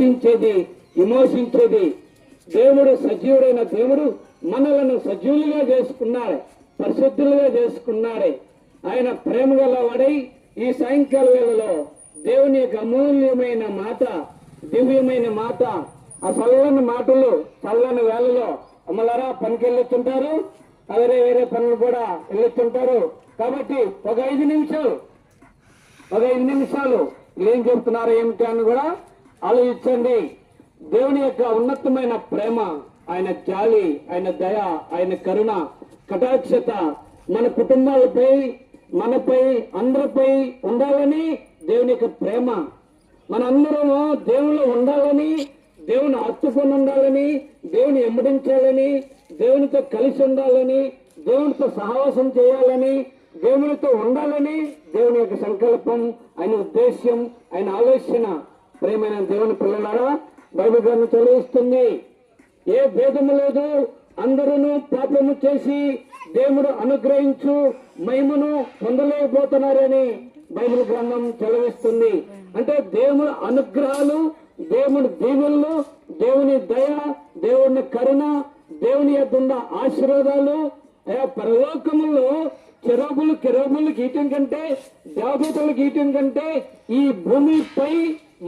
ఆలోచించేది, విమోచించేది. దేవుడు సజీవుడైన దేవుడు మనలను సజీవులుగా చేసుకున్నాడు, పరిశుద్ధులుగా చేసుకున్నాడు. ఆయన ప్రేమ గల వాడై ఈ సాయంకాల వేళలో దేవుని యొక్క అమూల్యమైన మాట, దివ్యమైన మాట, ఆ చల్లని మాటలు చల్లని వేళలో అమ్మలారా పనికి వెళ్ళొస్తుంటారు, వేరే పనులు కూడా వెళ్ళొస్తుంటారు. కాబట్టి ఒక 5 నిమిషాలు ఏం చెప్తున్నారు ఏమిటి అని కూడా ఆలోచించండి. దేవుని యొక్క ఉన్నతమైన ప్రేమ, ఆయన జాలి, ఆయన దయ, ఆయన కరుణ, కటాక్షత మన కుటుంబాలపై, మనపై, అందరిపై ఉండాలని దేవుని యొక్క ప్రేమ. మనందరము దేవునిలో ఉండాలని, దేవుని హత్తుకొని ఉండాలని, దేవుని వెంబడించాలని, దేవునితో కలిసి ఉండాలని, దేవునితో సహవాసం చేయాలని, దేవునితో ఉండాలని దేవుని యొక్క సంకల్పం, ఆయన ఉద్దేశ్యం, ఆయన ఆలోచన. ప్రేమైన దేవుని పిల్లలారా, బైబిల్ గ్రంథం చదివిస్తుంది, ఏ భేదము లేదు, అందరూ పాపము చేసి దేవుడు అనుగ్రహించు మహిమను పొందలేకపోతున్నారని బైబిల్ గ్రంథం చదివిస్తుంది. అంటే దేవుని అనుగ్రహాలు, దేవుని దీవెనలు, దేవుని దయ, దేవుని కరుణ, దేవుని యొక్క ఆశీర్వాదాలు పరలోకములో కెరూబులు గీయటం కంటే, దేవదూతలు గీయటం కంటే ఈ భూమిపై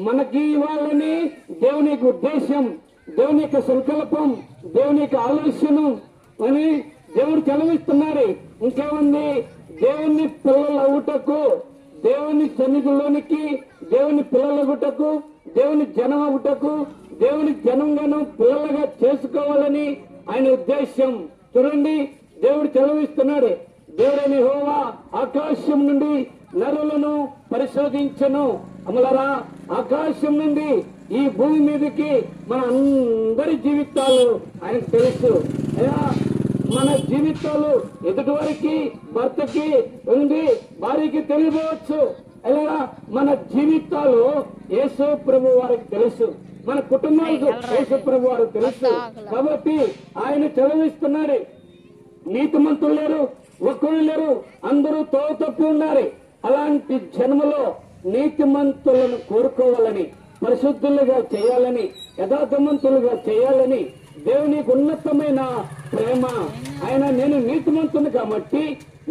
మనకి ఇవ్వాలని దేవుని యొక్క ఉద్దేశం, దేవుని యొక్క సంకల్పం, దేవుని యొక్క ఆలోచన అని దేవుడు చదివిస్తున్నాడు. ఇంకేముంది, దేవుని పిల్లలు అవుటకు, దేవుని సన్నిధిలోనికి దేవుని పిల్లలగుటకు, దేవుని జనం అవుటకు, దేవుని జనంగాను పిల్లలుగా చేసుకోవాలని ఆయన ఉద్దేశం. చూడండి, దేవుడు చదివిస్తున్నాడు. దేవుడైన యెహోవా ఆకాశం నుండి నరులను పరిశోధించను. అమలరా, ఆకాశం నుండి ఈ భూమి మీదకి మన అందరి జీవితాలు ఆయనకు తెలుసు. అయ్యా, మన జీవితాలు ఎదుటివారికి, భర్తకి ఉంది, భార్యకి తెలియవచ్చు. అలా మన జీవితాలు యేసు ప్రభు వారికి తెలుసు, మన కుటుంబాలకు యేసు ప్రభు వారికి తెలుసు. కాబట్టి ఆయన చదివిస్తున్నాడు, నీతిమంతులు లేరు, ఒక్కరు లేరు, అందరూ తోవ తప్పి ఉన్నారు. అలాంటి జన్మలో నీతిమంతులను కోరుకోవాలని, పరిశుద్ధులుగా చేయాలని, యథార్థమంతులుగా చేయాలని దేవునికి ఉన్నతమైన ప్రేమ. ఆయన నేను నీతిమంతుని కాబట్టి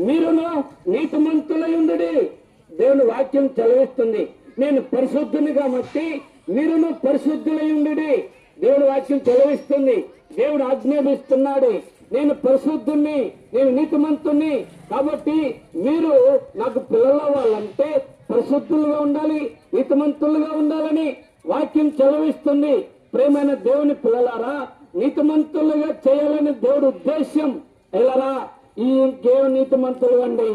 మీరును నీతిమంతులై ఉండుడి. దేవుని వాక్యం చదివిస్తుంది. నేను పరిశుద్ధుని కాబట్టి మీరును పరిశుద్ధులై ఉండుడి. దేవుడి వాక్యం చదివిస్తుంది. దేవుడు ఆజ్ఞాపిస్తున్నాడు, నేను పరిశుద్ధుణ్ణి, నేను నీతిమంతుణ్ణి కాబట్టి మీరు నాకు పిల్లల వాళ్ళంటే పరిశుద్ధులుగా ఉండాలి, నీతిమంతులుగా ఉండాలని వాక్యం చదివిస్తుంది. ప్రేమైన దేవుని పిల్లలారా, నీతిమంతులుగా చేయాలని దేవుడు ఉద్దేశం. ఎలారా, ఈ ఇంకేం నీతిమంతులు అండి,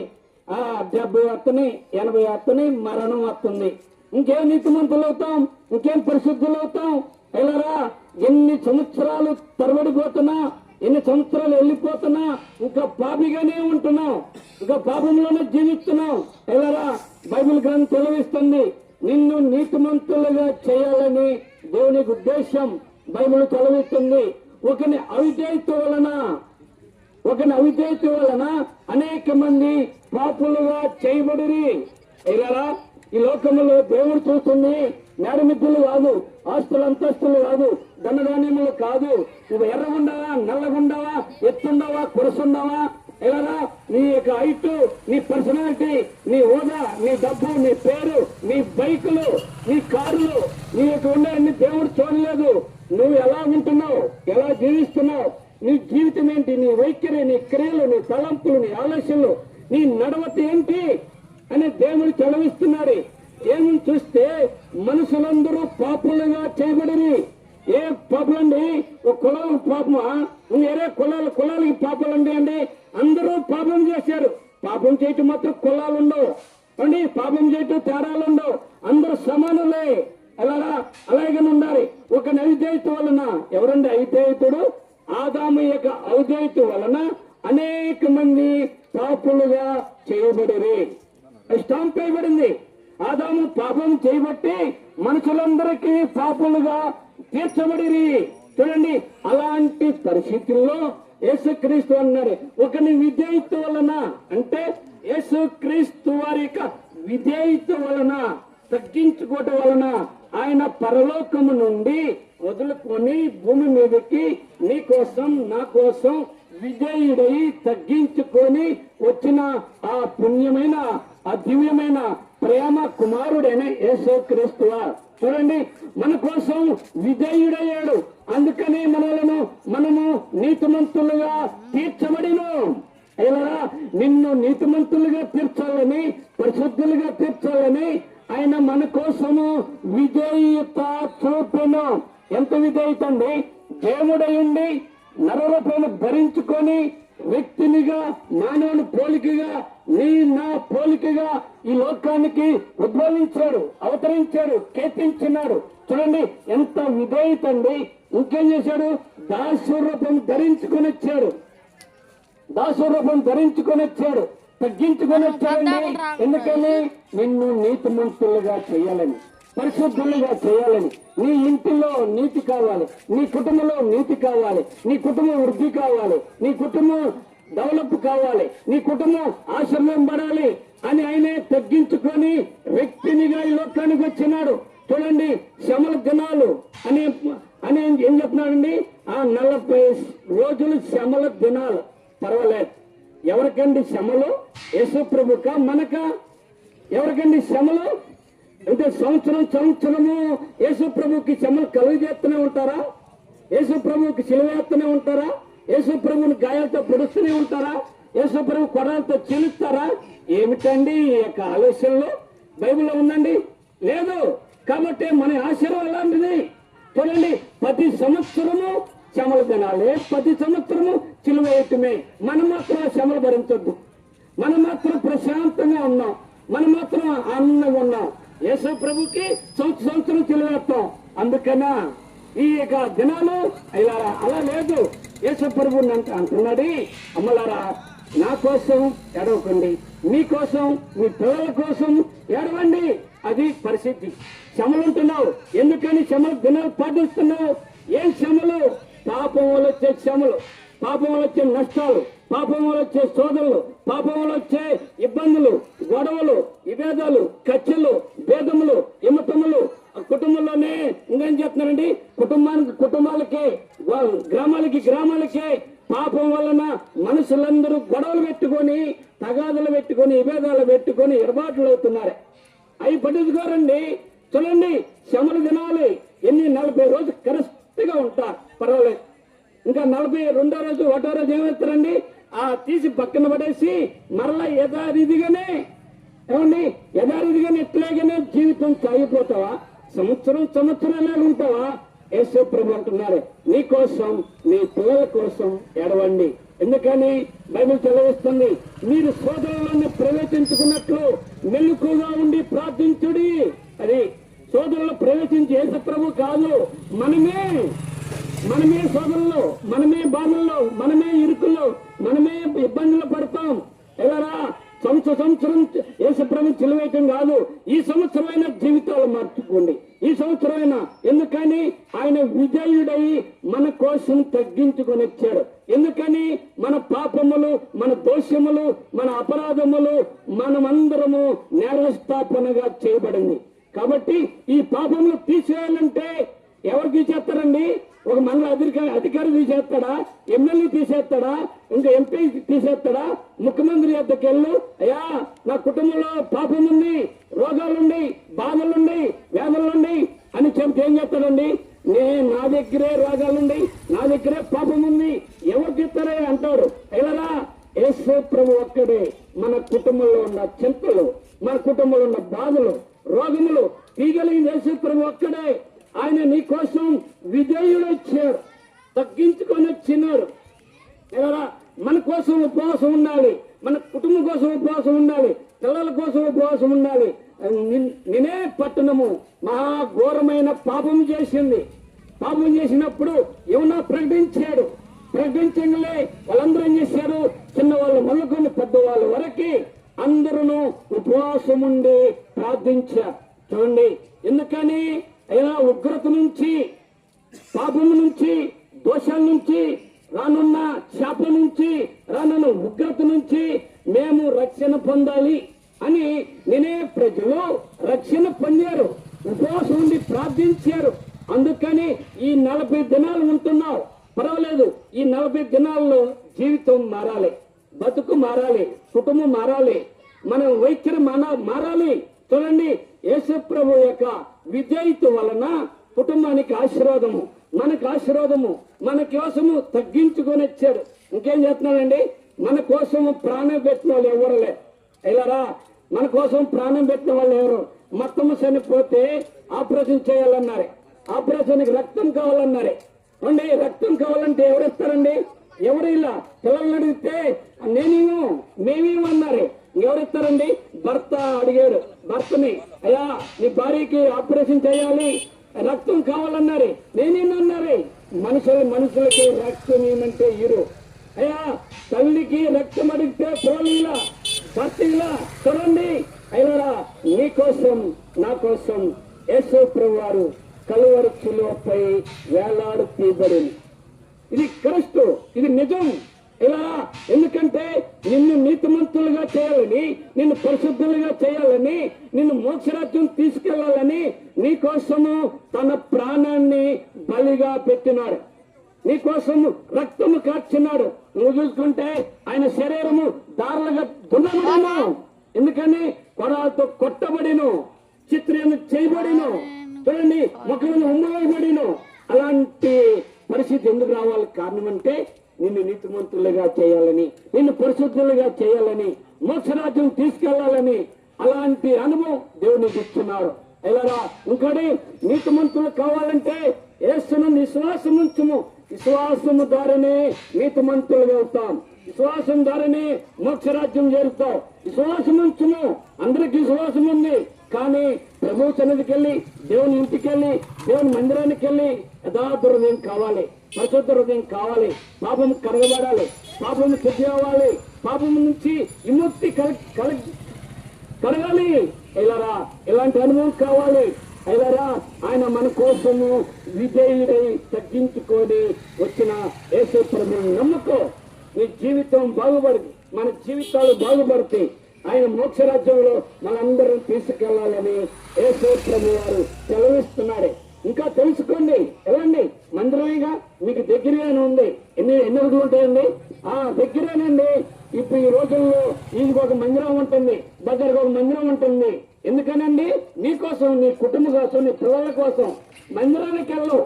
70 వస్తుంది, 80 వస్తుంది, మరణం వస్తుంది. ఇంకేం నీతిమంతులు అవుతాం, ఇంకేం పరిశుద్ధులు అవుతాం? ఎలారా, ఎన్ని సంవత్సరాలు తరబడిపోతున్నా, ఎన్ని సంవత్సరాలు వెళ్ళిపోతున్నా ఇంకా పాపిగానే ఉంటున్నాం, ఇంకా పాపంలోనే జీవిస్తున్నాం. ఎలారా, బైబిల్ గ్రంథం చదివిస్తుంది, నిన్ను నీతిమంతులుగా చేయాలని దేవునికి ఉద్దేశం. బైబిల్ చదివిస్తుంది. ఒకని అవిధేయత వలన అనేక మంది పాపులుగా చేయబడిరి. ఎలారా, ఈ లోకంలో దేవుడు చూస్తుంది మేడమిద్దులు కాదు, ఆస్తులు అంతస్తులు కాదు, ధనధాన్యములు కాదు. నువ్వు ఎర్రగుండవా, నల్లగుండవా, ఎత్తుండవా, కొరసుండవా, ఎలారా, నీ యొక్క హైట్, నీ పర్సనాలిటీ, నీ హోదా, నీ డబ్బు, నీ పేరు, నీ బైకులు, నీ కార్లు, నీ యొక్క ఉండే దేవుడు చూడలేదు. నువ్వు ఎలా ఉంటున్నావు, ఎలా జీవిస్తున్నావు, నీ జీవితం ఏంటి, నీ వైఖరి, నీ క్రియలు, నీ తలంపులు, నీ ఆలోచనలు, నీ నడవత ఏంటి అని దేవుడు చదివిస్తున్నాడు. ఏమని చూస్తే మనుషులందరూ పాపులుగా చేయబడిరి. ఏ పాపలండి? ఒక కులాలకు పాపమా? వేరే కులాలకి పాపాలండి అండి. అందరూ పాపం చేశారు. పాపం చేయటం మాత్రం కులాలు ఉండవు అండి, పాపం చేయటం తేడాలు ఉండవు, అందరూ సమానులే. అలాగే ఉండాలి. ఒక అవిధేయత వలన, ఎవరండి అవిధేయతుడు? ఆదాము యొక్క అవిధేయత వలన అనేక మంది పాపులుగా చేయబడిరి. స్టాంప్ వేయబడింది. ఆదాము పాపం చేయబట్టి మనుషులందరికీ పాపులుగా తీర్చబడిరి. చూడండి, అలాంటి పరిస్థితుల్లో యేసుక్రీస్తు అన్నాడు, ఒకని విధేయత వలన, అంటే యేసుక్రీస్తు వారి యొక్క విధేయత వలన తగ్గించుకోవటం వలన ఆయన పరలోకము నుండి వదులుకొని భూమి మీదకి నీ కోసం నా కోసం విజయుడై తగ్గించుకొని వచ్చిన ఆ పుణ్యమైన ఆ దివ్యమైన ప్రేమ కుమారుడైన యేసుక్రీస్తువా. చూడండి, మన కోసం విజయుడయ్యాడు. అందుకని మనము నీతిమంతులుగా తీర్చబడిను. ఇలా నిన్ను నీతిమంతులుగా తీర్చాలని, పరిశుద్ధులుగా తీర్చాలని ఆయన మన కోసము విధేయత చూపెను. ఎంత విధేయత అండి! దేవుడై ఉండి నరరూపము ధరించుకొని వ్యక్తినిగా, మానవుని పోలికగా, నా పోలికగా ఈ లోకానికి ఉద్భవించాడు, అవతరించాడు, కీర్తించినాడు. చూడండి ఎంత విధేయత అండి! ఇంకేం చేశాడు? దాసరూపం ధరించుకొని వచ్చాడు, దాసరూపం ధరించుకొని వచ్చాడు, తగ్గించుకొని వచ్చాడండి. ఎందుకని? నిన్ను నీతిమంతులుగా చేయాలని, పరిశుద్ధులుగా చేయాలని. నీ ఇంటిలో నీతి కావాలి, నీ కుటుంబంలో నీతి కావాలి, నీ కుటుంబం వృద్ధి కావాలి, నీ కుటుంబం డెవలప్ కావాలి, నీ కుటుంబం ఆశీర్వదింపబడాలి అని ఆయనే తగ్గించుకొని వ్యక్తినిగా ఈ లోకానికి వచ్చినాడు. చూడండి, శ్రమల దినాలు అని అని ఏం చెప్తున్నాడండి? ఆ 40 రోజులు శ్రమల దినాలు. పర్వాలేదు. ఎవరికండి శ్రమలు? యేసు ప్రభుక, మనక? ఎవరికండి శ్రమలు? అంటే సంవత్సరము యేసు ప్రభుకి శ్రమలు కలుగజేస్తూనే ఉంటారా? యేసు ప్రభుకి సిలువేస్తూనే ఉంటారా? యేసు ప్రభుని గాయాలతో పొడుస్తూనే ఉంటారా? యేసు ప్రభు కొడాలతో చీలుస్తారా? ఏమిటండి ఈ యొక్క ఆలోచనలో బైబిల్లో ఉందండి? లేదు. కాబట్టి మన ఆశీర్వాదం అలాంటిది. చూడండి, ప్రతి సంవత్సరము శ్రమలు తినాలి, ప్రతి సంవత్సరము చిలువేయటమే. మనం మాత్రం శ్రమలు భరించొద్దు, మనం మాత్రం ప్రశాంతంగా ఉన్నాం, మనం మాత్రం ఆనందంగా ఉన్నాం. యేసు ప్రభుకి సంవత్సరం చిలువేస్తాం. అందుకనా ఈ యొక్క దినాలు ఇలా అలా లేదు. యేసు ప్రభు అంటున్నాడు, అమ్మలారా నా కోసం ఏడవకండి, మీకోసం, మీ పిల్లల కోసం ఏడవండి. అది పరిస్థితి. శ్రమలు ఉంటున్నావు, ఎందుకని శ్రమలు దినాలు పాటిస్తున్నావు? ఏం శ్రమలు? పాపం వల్ల వచ్చే శ్రమలు, పాపం వల్ల వచ్చే నష్టాలు, పాపం వల్ల వచ్చే శోధనలు, పాపం వల్ల వచ్చే ఇబ్బందులు, గొడవలు, విభేదాలు, కచ్చలు, భేదములు, హిమతములు. కుటుంబంలోనే ఇంకేం చెప్తున్నారండి? కుటుంబాలకి, గ్రామాలకి పాపం వలన మనుషులందరూ గొడవలు పెట్టుకొని, తగాదులు పెట్టుకొని, విభేదాలు పెట్టుకొని ఎడబాట్లు అవుతున్నారు. అవి పట్టించుకోరండి. చూడండి, శ్రమలు తినాలి. 40 రోజులు కరెక్ట్గా ఉంటారు, పర్వాలేదు. ఇంకా 42వ రోజు, 1వ రోజు ఏమవుతారండి? తీసి పక్కన పడేసి మరలా యథారీతిగానే, ఏమండి, యథారీతిగానే ఇట్లాగానే జీవితం సాగిపోతావా? సంవత్సరం ఎలాగ ఉంటావా? యేసు ప్రభు అంటున్నారు, నీ కోసం, నీ పిల్లల కోసం ఏడవండి. ఎందుకని? బైబిల్ తెలియజేస్తుంది, మీరు సోదరులను ప్రవేశించుకున్నట్లు మెలకుగా ఉండి ప్రార్థించుడి. అది సోదరులు ప్రవేశించి యేసు ప్రభు కాదు, మనమే సోదరులు, మనమే బాధల్లో, మనమే ఇరుకుల్లో, మనమే ఇబ్బందులు పడతాం. ఎవరా? సంవత్సరం యేసు ప్రభు చిలువేయటం కాదు. ఈ సంవత్సరమైన జీవితాలు మార్చుకోండి, ఈ సంవత్సరమైన. ఎందుకని? ఆయన విజయుడై మన కోసం తగ్గించుకొని వచ్చాడు. ఎందుకని? మన పాపములు, మన దోషములు, మన అపరాధములు మనమందరము నేరస్థాపనగా చేయబడింది. కాబట్టి ఈ పాపములు తీసేయాలంటే ఎవరు తీసేస్తారండి? ఒక మండల అధికారి తీసేస్తాడా? ఎమ్మెల్యే తీసేస్తాడా? ఇంకా ఎంపీ తీసేస్తాడా? ముఖ్యమంత్రి వద్దకు వెళ్ళు, అయ్యా నా కుటుంబంలో పాపం ఉంది, రోగాలుండి, బాధలుండి, వేదనలుండి అని చెప్తే ఏం చేస్తాడండి? నా దగ్గరే రోగాలుండి, నా దగ్గరే పాపం ఉంది, ఎవరు తీస్తారే అంటాడు. ఎలా? యేసు ప్రభు ఒక్కడే మన కుటుంబంలో ఉన్న చింతలు, మన కుటుంబంలో ఉన్న బాధలు, రోగములు తీయగలిగిన యేసు ప్రభు ఒక్కడే. ఆయన నీ కోసం విజయుడు వచ్చాడు, తగ్గించుకొని వచ్చినాడు. ఎలా? మన కోసం ఉపవాసం ఉండాలి, మన కుటుంబం కోసం ఉపవాసం ఉండాలి, పిల్లల కోసం ఉపవాసం ఉండాలి. నేనే పట్టణము మహాఘోరమైన పాపం చేసింది. పాపం చేసినప్పుడు ఏమన్నా ప్రకటించలే. వాళ్ళందరూ ఏం చేశారు? చిన్నవాళ్ళు మొదలుకొని పెద్దవాళ్ళ వరకు అందరూ ఉపవాసం ఉండి ప్రార్థించారు. చూడండి, ఎందుకని? అయినా ఉగ్రత నుంచి, పాపము నుంచి, దోషాల నుంచి, రానున్న శాపం నుంచి, రానున్న ఉగ్రత నుంచి మేము రక్షణ పొందాలి అని నేనే ప్రజలు రక్షణ పొందారు, ఉపవాసం ఉండి ప్రార్థించారు. అందుకని ఈ 40 దినాలు ఉంటున్నావు, పర్వాలేదు. ఈ 40 దినాల్లో జీవితం మారాలి, బతుకు మారాలి, కుటుంబం మారాలి, మనం వైఖరి మారాలి. చూడండి, యేసు ప్రభు యొక్క విజేత వలన కుటుంబానికి ఆశీర్వాదము, మనకు ఆశీర్వాదము. మన కోసము తగ్గించుకొని వచ్చాడు. ఇంకేం చేస్తున్నాడండి? మన కోసము ప్రాణం పెట్టిన వాళ్ళు ఎవరు లేరు. ఇలారా, మన కోసం ప్రాణం పెట్టిన వాళ్ళు ఎవరు? మొత్తము చనిపోతే ఆపరేషన్ చేయాలన్నారు, ఆపరేషన్కి రక్తం కావాలన్నారు. అండి, రక్తం కావాలంటే ఎవరిస్తారండి? ఎవరు ఇలా పిల్లల్ని అడిగితే మేమేమన్నారు? ఎవరిస్తారండి? భర్త అడిగాడు భర్తని, అయ్యా నీ భార్యకి ఆపరేషన్ చేయాలి, రక్తం కావాలన్నారు. నేనేమన్నారు? మనుషులకి రక్తం ఏమంటే ఇరు. అయ్యా తల్లికి రక్తం అడిగితే పిల్లలు భర్త ఇలా. చూడండి అయ్యారా, నీ కోసం నా కోసం యేసు ప్రభు వారు కలువరి శిలువపై వేలాడు తీయబడింది. ఇది క్రీస్తు, ఇది నిజం. ఇలా ఎందుకంటే నిన్ను నీతిమంతులుగా చేయాలని, నిన్ను పరిశుద్ధులుగా చేయాలని, నిన్ను మోక్షరాజ్యం తీసుకెళ్లాలని నీ కోసము తన ప్రాణాన్ని బలిగా పెట్టినాడు, నీ కోసము రక్తము కార్చినాడు. నువ్వు చూసుకుంటే ఆయన శరీరము దారులుగా దున్నబడిను, ఎందుకని కొరాలతో కొట్టబడిను, చిత్రము చేయబడిను, చూడండి ముఖమును ఉమ్మబడిను. అలాంటి పరిస్థితి ఎందుకు రావాలి? కారణం అంటే నిన్ను నీతిమంతులుగా చేయాలని, నిన్ను పరిశుద్ధులుగా చేయాలని, మోక్షరాజ్యం తీసుకెళ్లాలని. అలాంటి అనుభవం దేవునికి ఇస్తున్నాడు. ఎలా ఇంకోటి, నీతిమంతులు కావాలంటే యేసును విశ్వాసం ఉంచుము, విశ్వాసము ద్వారానే నీతిమంతులుగా అవుతాం, విశ్వాసం ద్వారానే మోక్షరాజ్యం చేరుతాం. విశ్వాసం ఉంచుము. అందరికి విశ్వాసం ఉంది, కానీ ప్రభు సన్నిధికి వెళ్ళి, దేవుని ఇంటికి వెళ్ళి, దేవుని మందిరానికి వెళ్ళి యథార్థ హృదయం కావాలి, పరిశుద్ధ హృదయం కావాలి. పాపం కడగబడాలి, పాపం శుద్ధి అవ్వాలి, పాపం నుంచి విముక్తి కలగాలి. ఇలారా ఇలాంటి అనుభవం కావాలి. ఇలారా ఆయన మన కోసము విజయుడై తగ్గించుకొని వచ్చిన యేసు ప్రభువుని నమ్ముకో, నీ జీవితం బాగుపడింది, మన జీవితాలు బాగుపడతాయి. ఆయన మోక్షరాజ్యంలో మనందరం తీసుకెళ్లాలని యేసు ప్రభు వారు సెలవిస్తున్నాడు. ఇంకా తెలుసుకోండి, వెళ్ళండి, మందిరమేగా మీకు దగ్గరగానే ఉంది. ఎన్ని రోజులు ఉంటాయండి? దగ్గరేనండి. ఇప్పుడు ఈ రోజుల్లో ఈయనకు ఒక మందిరం ఉంటుంది, దగ్గరకు ఒక మందిరం ఉంటుంది. ఎందుకనండి? నీకోసం, నీ కుటుంబం కోసం, నీ పిల్లల కోసం మందిరానికి వెళ్ళవు.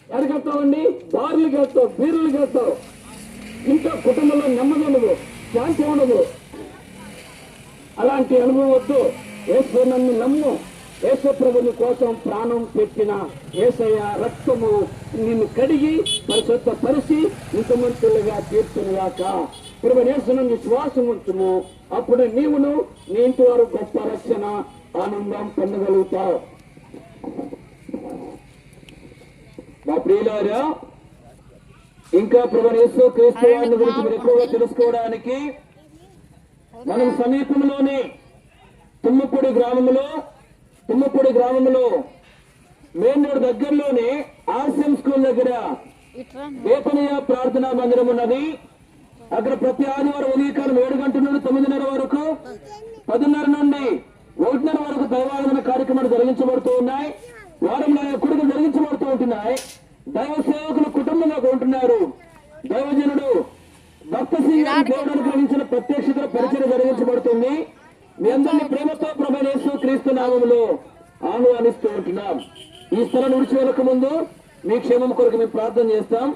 ఎక్కడికెళ్తావండి? బార్లకు వెళ్తావు, బీర్లకు వెళ్తావు. ఇంకా కుటుంబంలో నెమ్మది ఉండదు, శాంతి ఉండదు. అలాంటి అనుభవం వద్దు. యేసు నన్ను నమ్ము. యేసు ప్రభుని కోసం ప్రాణం పెట్టిన యేసయ్య రక్తము నిన్ను కడిగి పరిశుద్ధపరిచి నీతిమంతులుగా తీర్చునుగాక. ప్రభు యేసును విశ్వాసం ఉంచుము, అప్పుడు నీవును నీ ఇంటి వారు గొప్ప రక్షణ ఆనందం పొందగలుగుతావు. మా ప్రియులారా, ఇంకా ప్రభు యేసు క్రీస్తు వారిని గురించి మీరు ఎక్కువగా తెలుసుకోవడానికి మనం సమీపంలోనే తుమ్మపూడి గ్రామంలో మెయిన్ రోడ్ దగ్గరలోనే ఆర్సిఎం స్కూల్ దగ్గర వేతనీయ ప్రార్థనా మందిరం ఉన్నది. అక్కడ ప్రతి ఆదివారం ఉదయకాలం 7 గంటల నుండి 9:30 వరకు, 10:30 నుండి 1:30 వరకు దైవారాధన కార్యక్రమాలు జరిగించబడుతూ ఉన్నాయి. వారంలో కొడుకులు జరిగించబడుతూ ఉంటున్నాయి. దైవ సేవకులు కుటుంబంగా ఉంటున్నారు. దైవజనుడు భక్త సింగ్ దేవుడు అనుగ్రహించిన ప్రత్యక్షతల పరిచయం జరిగించబడుతుంది. మీ అందరినీ ప్రేమతో ప్రభువైన యేసు క్రీస్తు నామములో ఆహ్వానిస్తూ ఉంటున్నాం. ఈ స్థలం విడిచి వెళ్ళక ముందు మీ క్షేమం కొరకు మేము ప్రార్థన చేస్తాం.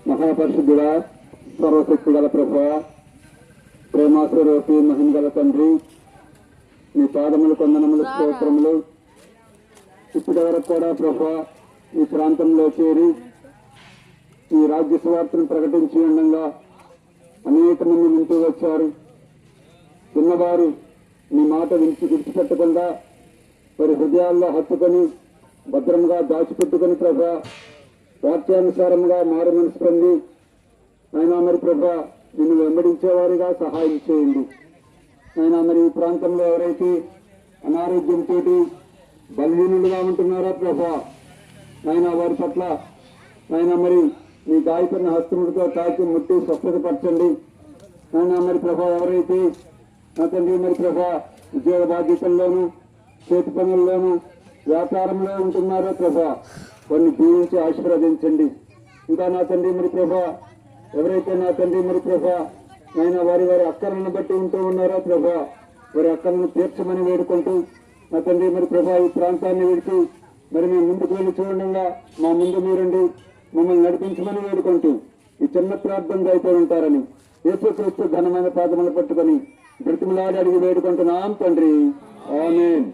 మహాపరిశుద్ధుడా, సర్వశక్తి గల ప్రభువా, ప్రేమాస్వరూపి మహిమ గల తండ్రి, మీ పాదములు కొందనములు స్తోత్రములు. ఇప్పటి వరకు కూడా ప్రభువా ఈ ప్రాంతంలో చేరి ఈ రాజ్య సువార్తను ప్రకటించి ఉండగా అనేక మంది వింటూ వచ్చారు. చిన్నవారు మీ మాట విడిచిపెట్టకుండా వారి హృదయాల్లో హత్తుకొని భద్రంగా దాచిపెట్టుకుని ప్రభా వాక్యానుసారంగా మారు మనసు పొంది అయినా మరి ప్రభా నిన్ను వెంబడించేవారిగా సహాయం చేయండి. అయినా మరి ఈ ప్రాంతంలో ఎవరైతే అనారోగ్యంతో బలహీనులుగా ఉంటున్నారో ప్రభా అయినా వారి పట్ల అయినా మరి మీ గాయకున్న హస్తముడితో తాకి ముట్టి స్వస్థతపరచండి నాయన. మరి ప్రభా ఎవరైతే నా తండ్రి మరి ప్రభా ఉద్యోగ బాధ్యతల్లోనూ చేతి పనుల్లోనూ వ్యాపారంలో ఉంటున్నారో ప్రభా కొన్ని దీవించి ఆశీర్వదించండి. ఇంకా నా తండ్రి మరి ప్రభా ఎవరైతే నా తండ్రి మరి ప్రభా ఆయన వారి వారి అక్కలను బట్టి ఉంటూ ఉన్నారో ప్రభా వారి అక్కలను తీర్చమని వేడుకుంటూ నా తండ్రి మరి ప్రభా ఈ ప్రాంతాన్ని విడిచి మరి మేము ముందుకు వెళ్ళి చూడంగా మా ముందు మీరండి మమ్మల్ని నడిపించమని వేడుకుంటూ ఈ చిన్న ప్రార్థన అయిపోయి ఉంటారని యేసుక్రీస్తు ఘనమైన పాదములు పట్టుకొని బ్రతిమలాడి అడిగి వేడుకుంటున్నాం తండ్రి. ఆమేన్.